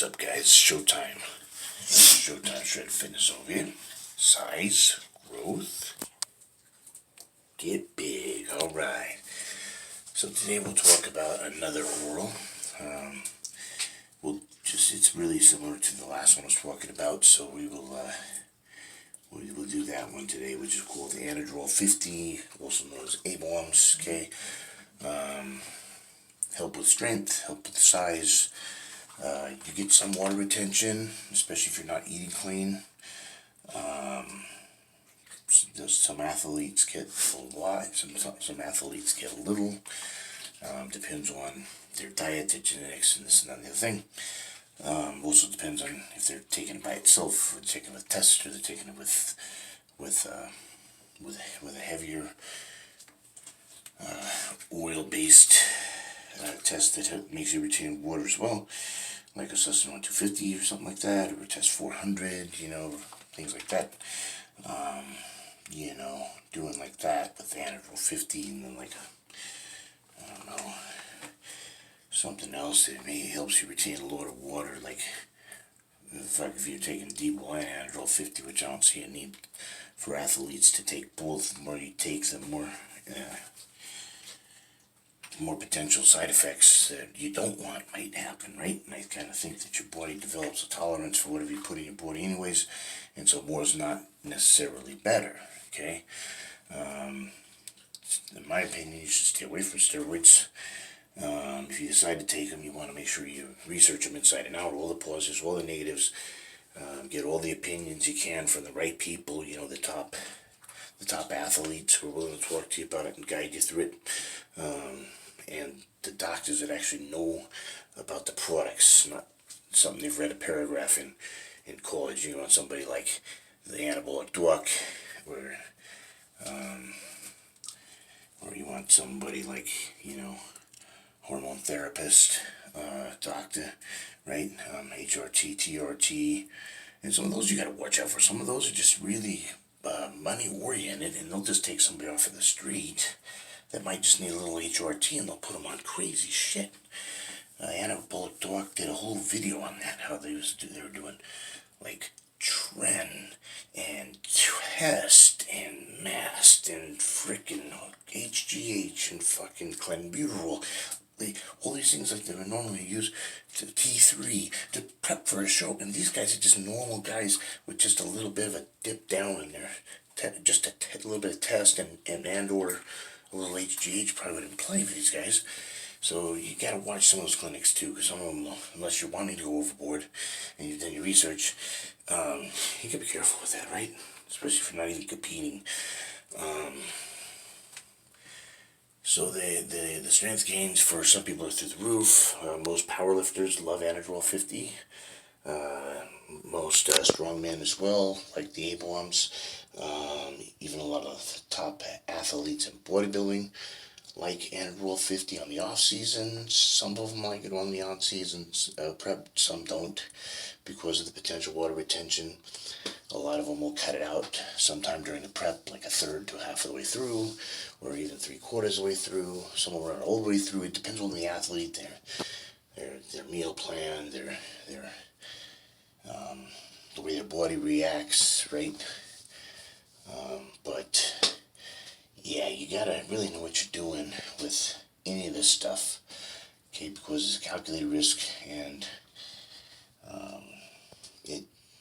What's up, guys? Showtime. Showtime Shred Fitness over here. Size, growth, get big. Alright. So today we'll talk about another oral. It's really similar to the last one I was talking about, so we will do that one today, which is called Anadrol 50, also known as A-bombs, okay? Help with strength, help with size. You get some water retention, especially if you're not eating clean. Some athletes get a lot, some athletes get a little. Depends on their diet, their genetics, and this and that and the other thing. Also depends on if they're taking it by itself, or taking it with tests, or they're taking it with a heavier oil-based test that makes you retain water as well, like a Sustanon 250 or something like that, or a Test 400, things like that. Doing like that with the Anadrol 50, and then like I don't know, something else that maybe helps you retain a lot of water, like if you're taking D-Bol and Anadrol 50, which I don't see a need for athletes to take both. The more you take, the more potential side effects that you don't want might happen, right? And I kind of think that your body develops a tolerance for whatever you put in your body anyways, and so more is not necessarily better, okay? In my opinion, you should stay away from steroids. If you decide to take them, you want to make sure you research them inside and out, all the positives, all the negatives, get all the opinions you can from the right people, the top athletes who are willing to talk to you about it and guide you through it, and the doctors that actually know about the products, not something they've read a paragraph in college. You want somebody like the anabolic doc, or you want somebody like, hormone therapist, doctor, right? HRT, TRT, and some of those you got to watch out for. Some of those are just really money oriented, and they'll just take somebody off of the street that might just need a little HRT, and they'll put them on crazy shit. Anabolic doc did a whole video on that, how they were doing like tren and test and mast and frickin' HGH and fucking clenbuterol. All these things like they would normally use to T3 to prep for a show, and these guys are just normal guys with just a little bit of a dip down in there, just a little bit of test and or a little HGH probably wouldn't play for these guys. So you gotta watch some of those clinics too, because some of them, unless you're wanting to go overboard and you've done your research, you gotta be careful with that, right? Especially if you're not even competing. So the strength gains for some people are through the roof. Most powerlifters love Anadrol 50. Most strongmen as well, like the A-bombs. Even a lot of top athletes in bodybuilding like Anadrol 50 on the off season. Some of them like it on the on season prep. Some don't, because of the potential water retention. A lot of them will cut it out sometime during the prep, like a third to half of the way through, or even 3/4 of the way through. Some will run all the way through. It depends on the athlete, their meal plan, the way their body reacts, right? But yeah, you gotta really know what you're doing with any of this stuff, okay? Because it's a calculated risk, and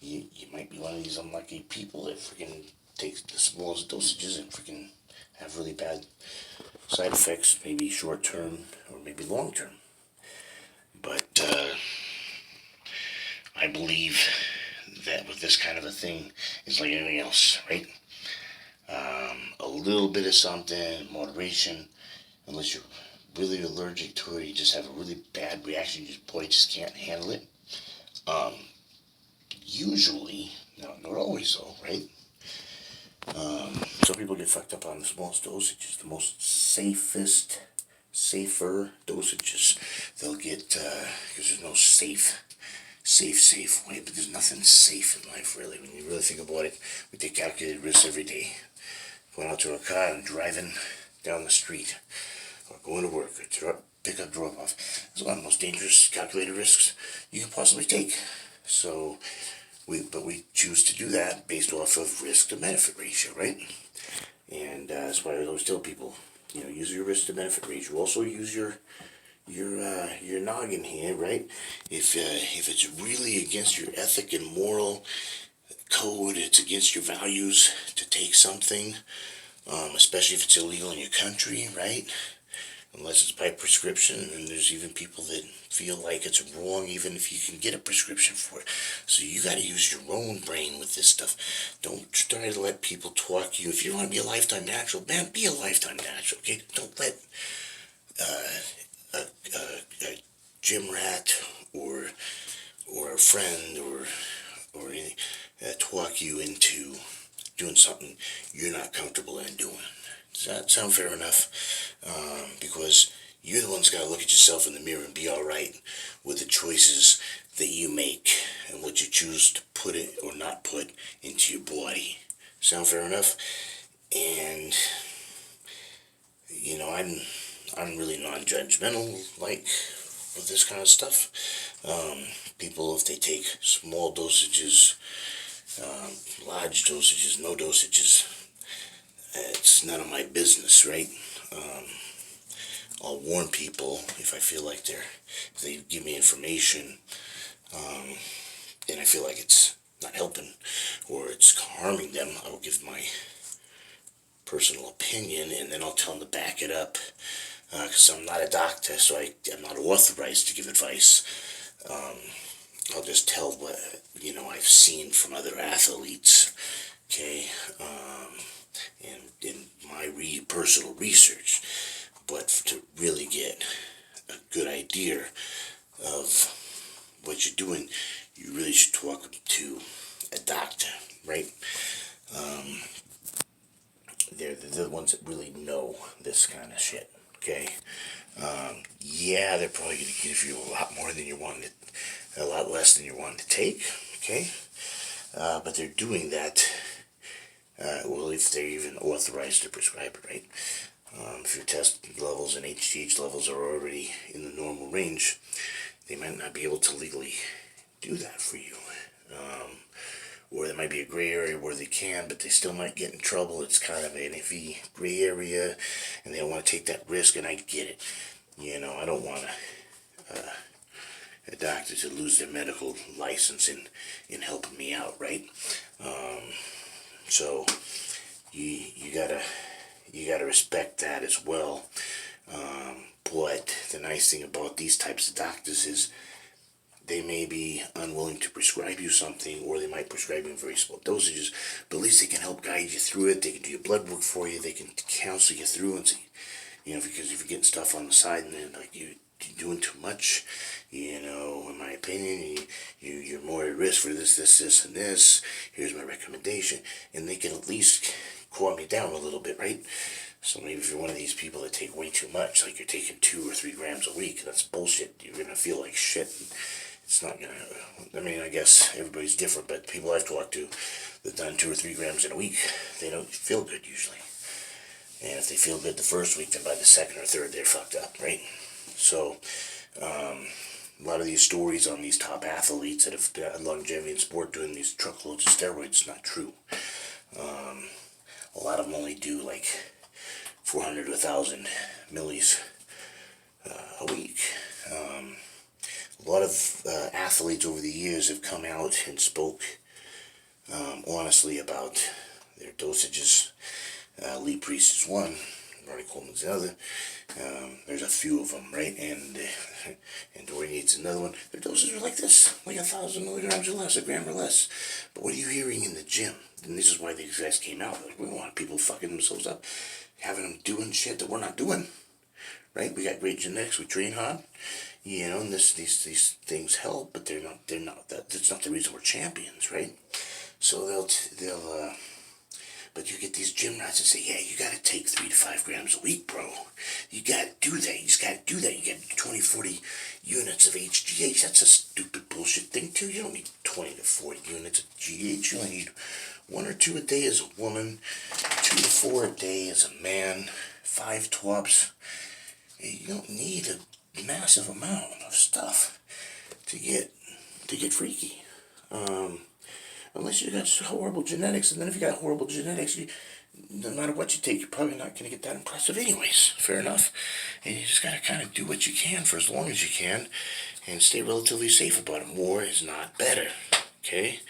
you might be one of these unlucky people that freaking takes the smallest dosages and freaking have really bad side effects, maybe short term or maybe long term. But I believe that with this kind of a thing, it's like anything else, right? A little bit of something, moderation, unless you're really allergic to it, you just have a really bad reaction, your body just can't handle it. Usually, not always though, right? Some people get fucked up on the smallest dosages, the most safer dosages they'll get, because there's no safe way, but there's nothing safe in life, really. When you really think about it, we take calculated risks every day. Going out to a car and driving down the street, or going to work, or pickup, drop off. It's one of the most dangerous calculated risks you can possibly take. So, we choose to do that based off of risk to benefit ratio, right? And that's why I always tell people, use your risk to benefit ratio. Also use your noggin here, right? If it's really against your ethic and moral code, it's against your values to take something, especially if it's illegal in your country, right? Unless it's by prescription, and there's even people that feel like it's wrong even if you can get a prescription for it. So you got to use your own brain with this stuff. Don't try to let people talk you. If you want to be a lifetime natural, man, be a lifetime natural, okay? Don't let a gym rat or a friend or anything talk you into doing something you're not comfortable in doing. Does that sound fair enough? Because you're the one's got to look at yourself in the mirror and be all right with the choices that you make and what you choose to put it or not put into your body. Sound fair enough? And I'm really non-judgmental, like, with this kind of stuff. People, if they take small dosages, large dosages, no dosages, it's none of my business, right? I'll warn people if I feel like if they give me information, and I feel like it's not helping or it's harming them, I will give my personal opinion, and then I'll tell them to back it up, because I'm not a doctor, so I'm not authorized to give advice. I'll just tell what I've seen from other athletes, okay, and in my personal research. But to really get a good idea of what you're doing, you really should talk to a doctor, right? They're the ones that really know this kind of shit, okay? Yeah, they're probably going to give you a lot more than you wanted, a lot less than you wanted to take, okay? But they're doing that, well, if they're even authorized to prescribe it, right? If your test levels and HGH levels are already in the normal range, they might not be able to legally do that for you. Or there might be a gray area where they can, but they still might get in trouble. It's kind of an iffy gray area, and they don't want to take that risk, and I get it. I don't want a doctor to lose their medical license in helping me out, right? So you gotta respect that as well. But the nice thing about these types of doctors is they may be unwilling to prescribe you something, or they might prescribe you in very small dosages, but at least they can help guide you through it. They can do your blood work for you. They can counsel you through and say, because if you're getting stuff on the side and then like you're doing too much, in my opinion, you're more at risk for this, and this. Here's my recommendation, and they can at least calm you down a little bit, right? So maybe if you're one of these people that take way too much, like you're taking 2 or 3 grams a week, that's bullshit. You're gonna feel like shit. It's not gonna, I guess everybody's different, but people I've talked to that done 2 or 3 grams in a week, they don't feel good usually. And if they feel good the first week, then by the second or third, they're fucked up, right? So, a lot of these stories on these top athletes that have got longevity in sport doing these truckloads of steroids, not true. A lot of them only do like 400 to 1,000 millis a week. A lot of athletes over the years have come out and spoke honestly about their dosages. Lee Priest is one, Ronnie Coleman's the other. There's a few of them, right? And Dorian Yates another one. Their doses are like this, like 1,000 milligrams or less, a gram or less. But what are you hearing in the gym? And this is why these guys came out. Like, we don't want people fucking themselves up, having them doing shit that we're not doing, right? We got great genetics. We train hard, and these things help, but they're not. That's not the reason we're champions, right? So they'll. But you get these gym rats that say, yeah, you gotta take 3 to 5 grams a week, bro. You gotta do that. You just gotta do that. You get 20, 40 units of HGH. That's a stupid bullshit thing, too. You don't need 20 to 40 units of GH. You only need 1 or 2 a day as a woman, 2 to 4 a day as a man, 5 tops. You don't need a massive amount of stuff to get freaky. Unless you got horrible genetics, and then if you got horrible genetics, no matter what you take, you're probably not going to get that impressive anyways. Fair enough. And you just got to kind of do what you can for as long as you can and stay relatively safe about it. More is not better. Okay?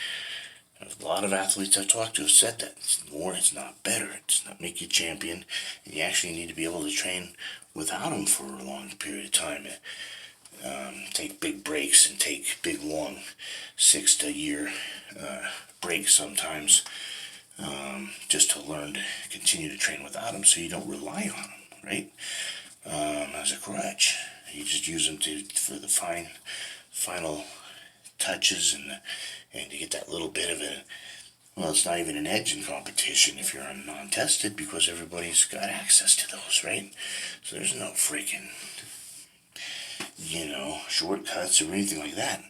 A lot of athletes I've talked to have said that. More is not better. It does not make you champion. And you actually need to be able to train without them for a long period of time. Take big breaks and take big, long 6 to year breaks sometimes, just to learn to continue to train without them so you don't rely on them, right? As a crutch. You just use them for the final touches and to get that little bit of a, well, it's not even an edge in competition if you're non-tested because everybody's got access to those, right? So there's no freaking, shortcuts or anything like that.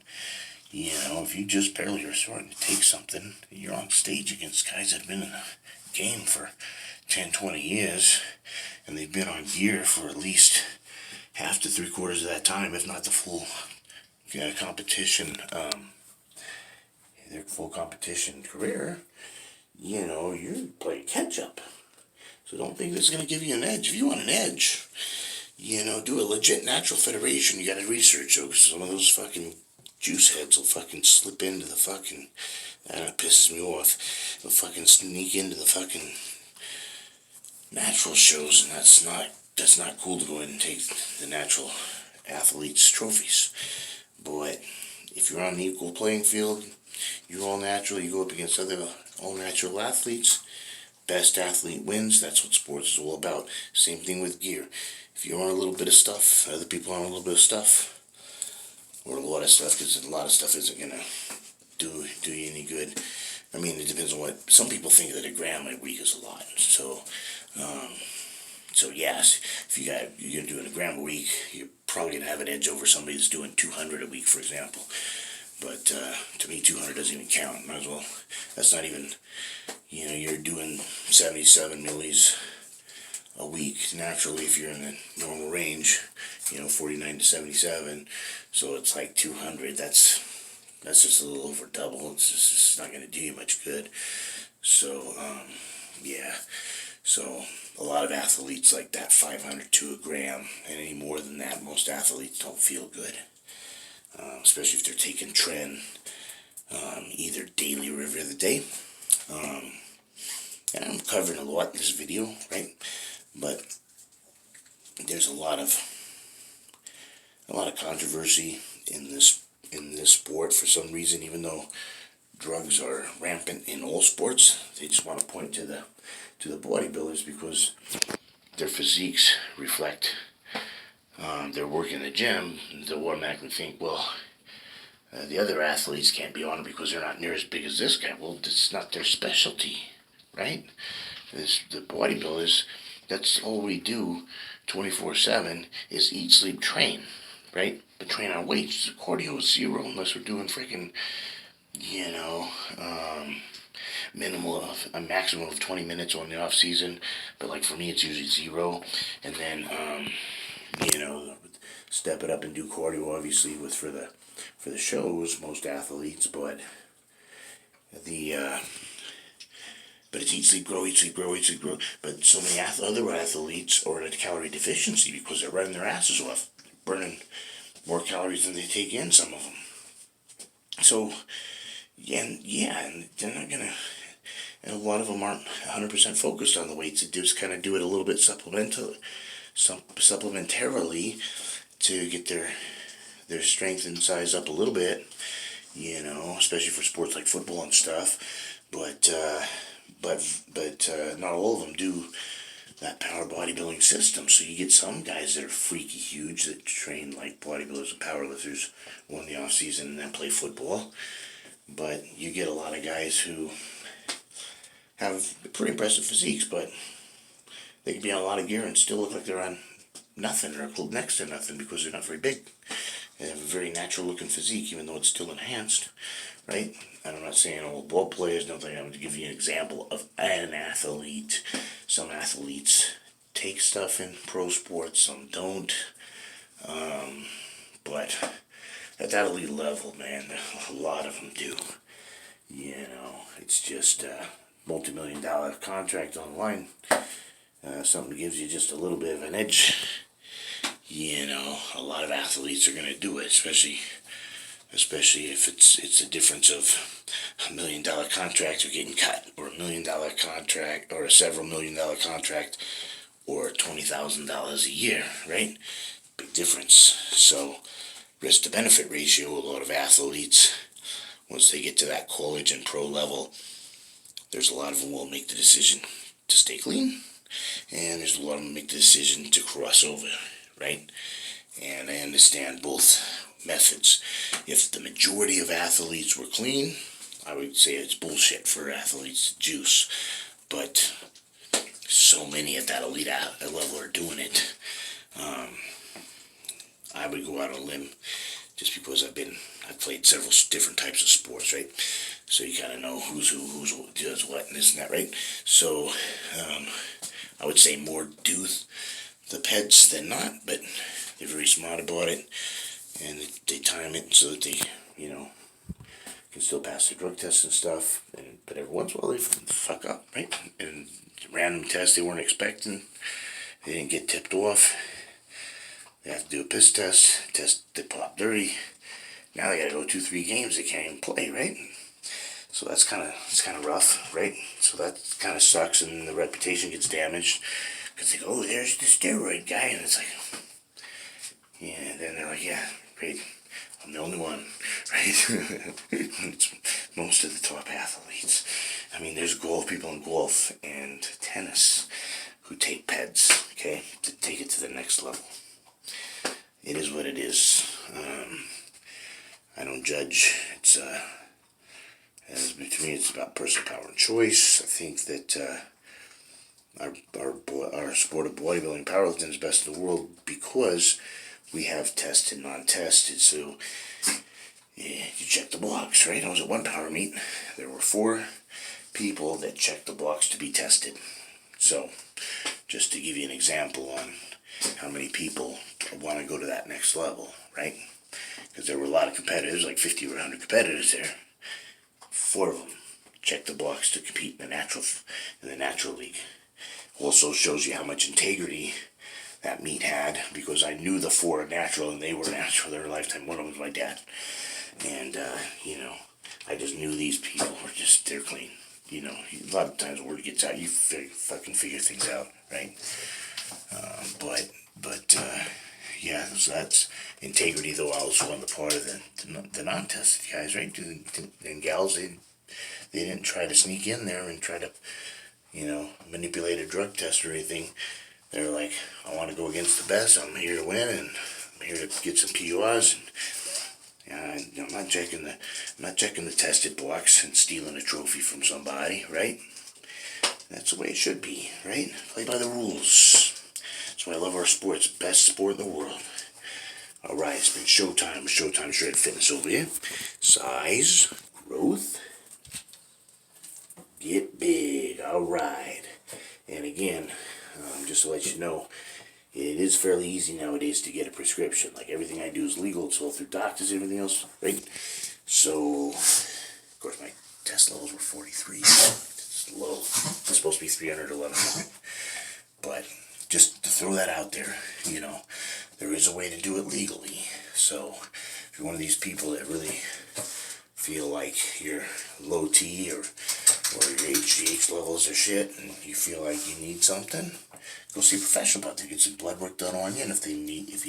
If you just barely are starting to take something, you're on stage against guys that have been in the game for 10, 20 years, and they've been on gear for at least half to 3/4 of that time, if not the full competition, their full competition career. You're playing catch up. So don't think this is going to give you an edge. If you want an edge, do a legit natural federation. You got to research those. Some of those fucking juice heads will fucking slip into the fucking, that pisses me off. They'll fucking sneak into the fucking natural shows, and that's not cool to go in and take the natural athletes' trophies. But if you're on an equal playing field, you're all natural, you go up against other all natural athletes, best athlete wins. That's what sports is all about. Same thing with gear. If you're on a little bit of stuff, other people on a little bit of stuff, or a lot of stuff, because a lot of stuff isn't gonna do you any good. I mean, it depends on what some people think that a gram a week is a lot. So yes, if you're doing a gram a week, you're probably gonna have an edge over somebody that's doing 200 a week, for example. But to me, 200 doesn't even count. Might as well. That's not even. You're doing 77 millis a week naturally if you're in the normal range. 49 to 77. So it's like 200. That's just a little over double. It's not going to do you much good. So yeah. So a lot of athletes like that 500 to a gram, and any more than that, most athletes don't feel good. Especially if they're taking tren, either daily or every other day. And I'm covering a lot in this video, right? But there's a lot of controversy in this sport for some reason. Even though drugs are rampant in all sports, they just want to point to the bodybuilders because their physiques reflect their work in the gym. They'll automatically think, well, the other athletes can't be on it because they're not near as big as this guy. Well, it's not their specialty, right? The bodybuilders, that's all we do 24/7 is eat, sleep, train, right? But train on weights. Cardio is zero unless we're doing freaking, a maximum of 20 minutes on the off season. But like for me, it's usually zero. And then, step it up and do cardio, obviously, for the shows, most athletes, but it's eat, sleep, grow, eat, sleep, grow, eat, sleep, grow. But so many other athletes are at a calorie deficiency because they're running their asses off, burning more calories than they take in, some of them. So, and they're not gonna, and a lot of them aren't 100% focused on the weights. They just kind of do it a little bit supplementarily to get their strength and size up a little bit, especially for sports like football and stuff. But not all of them do that power bodybuilding system. So you get some guys that are freaky huge that train like bodybuilders and powerlifters in the off season and then play football. But you get a lot of guys who have pretty impressive physiques, but they can be on a lot of gear and still look like they're on nothing or next to nothing because they're not very big. They have a very natural looking physique, even though it's still enhanced, right? And I'm not saying all ball players, nothing. I'm going to give you an example of an athlete. Some athletes take stuff in pro sports, some don't. But at that elite level, man, a lot of them do. You know, it's just a multi-million-dollar contract on the line. Something gives you just a little bit of an edge. You know, a lot of athletes are going to do it, especially if it's a difference of $1 million contract or getting cut, or $1 million contract, or a several $1 million contract, or $20,000 a year, right? Big difference. So, risk to benefit ratio, a lot of athletes, once they get to that college and pro level, there's a lot of them will make the decision to stay clean, and there's a lot of them make the decision to cross over, right? And I understand both methods. If the majority of athletes were clean, I would say it's bullshit for athletes to juice. But so many at that elite level are doing it. I would go out on a limb just because I've played several different types of sports, right? So you kind of know who's does what and this and that, right? So I would say more do the peds than not, but they're very smart about it, and they time it so that they, can still pass the drug test and stuff. But every once in a while they fuck up, right? And random tests they weren't expecting, they didn't get tipped off. They have to do a piss test, they pop dirty. Now they gotta go 2-3 games, they can't even play, right? So it's kind of rough, right? So that kind of sucks, and the reputation gets damaged because they go, oh, there's the steroid guy, and it's like, yeah. And then they're like, yeah, great, I'm the only one, right? It's most of the top athletes. I mean, there's people in golf and tennis who take peds, okay, to take it to the next level. It is what it is. I don't judge. To me, it's about personal power and choice. I think that our sport of bodybuilding, powerlifting is best in the world because we have tested, non-tested. So yeah, you check the box, right? I was at one power meet. There were 4 people that checked the box to be tested. So just to give you an example on how many people want to go to that next level, right? Because there were a lot of competitors, like 50 or 100 competitors there. 4 of them checked the box to compete in the natural league. Also shows you how much integrity that meet had, because I knew the 4 natural, and they were natural their lifetime. One of them was my dad, and I just knew these people were they're clean. A lot of times word gets out, you fucking figure things out, right? But yeah, so that's integrity, though, also on the part of the non-tested guys, right? And gals, they didn't try to sneak in there and try to, manipulate a drug test or anything. They're like, I want to go against the best, I'm here to win, and I'm here to get some PURs, and I'm not checking the tested box and stealing a trophy from somebody, right? That's the way it should be, right? Play by the rules. That's why I love our sport. It's the best sport in the world. Alright, it's been Showtime. Showtime Shred Fitness over here. Size, growth, get big. Alright. And again, just to let you know, it is fairly easy nowadays to get a prescription. Like, everything I do is legal. It's all through doctors and everything else, right? So, of course, my test levels were 43. It's low. It's supposed to be 311. But just to throw that out there, there is a way to do it legally. So if you're one of these people that really feel like you're low T or your HGH levels are shit, and you feel like you need something, go see a professional about it. Get some blood work done on you, and if you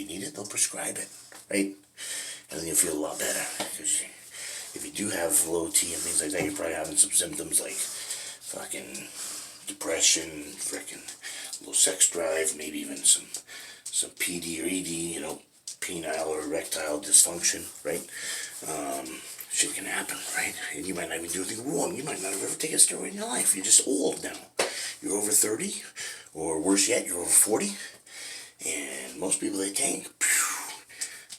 need it, they'll prescribe it, right? And then you'll feel a lot better. Because if you do have low T and things like that, you're probably having some symptoms like fucking depression, freaking low sex drive, maybe even some PD or ED, penile or erectile dysfunction, right? Shit can happen, right? And you might not even do anything wrong. You might not have ever taken a steroid in your life. You're just old now. You're over 30, or worse yet, you're over 40. And most people they take,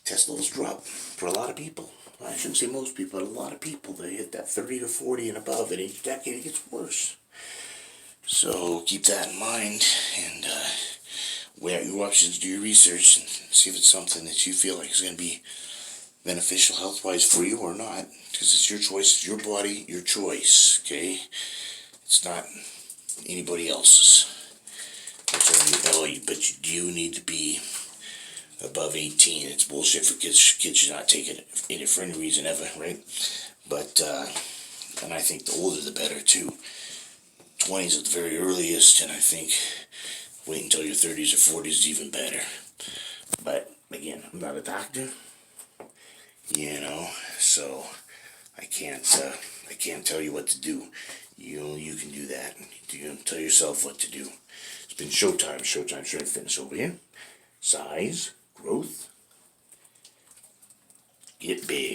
test levels drop for a lot of people. I shouldn't say most people, but a lot of people, they hit that 30 to 40 and above, and each decade it gets worse. So keep that in mind, and weigh out your options, do your research, and see if it's something that you feel like is going to be beneficial health-wise for you or not. Because it's your choice, it's your body, your choice, okay? It's not anybody else's. But you do need to be above 18. It's bullshit for kids. Kids should not take it for any reason ever, right? But, and I think the older the better too. 20s at the very earliest, and I think wait until your 30s or 40s is even better. But again, I'm not a doctor, so I can't tell you what to do. You can do that. You tell yourself what to do. It's been Showtime Strength Fitness over here. Size, growth, get big.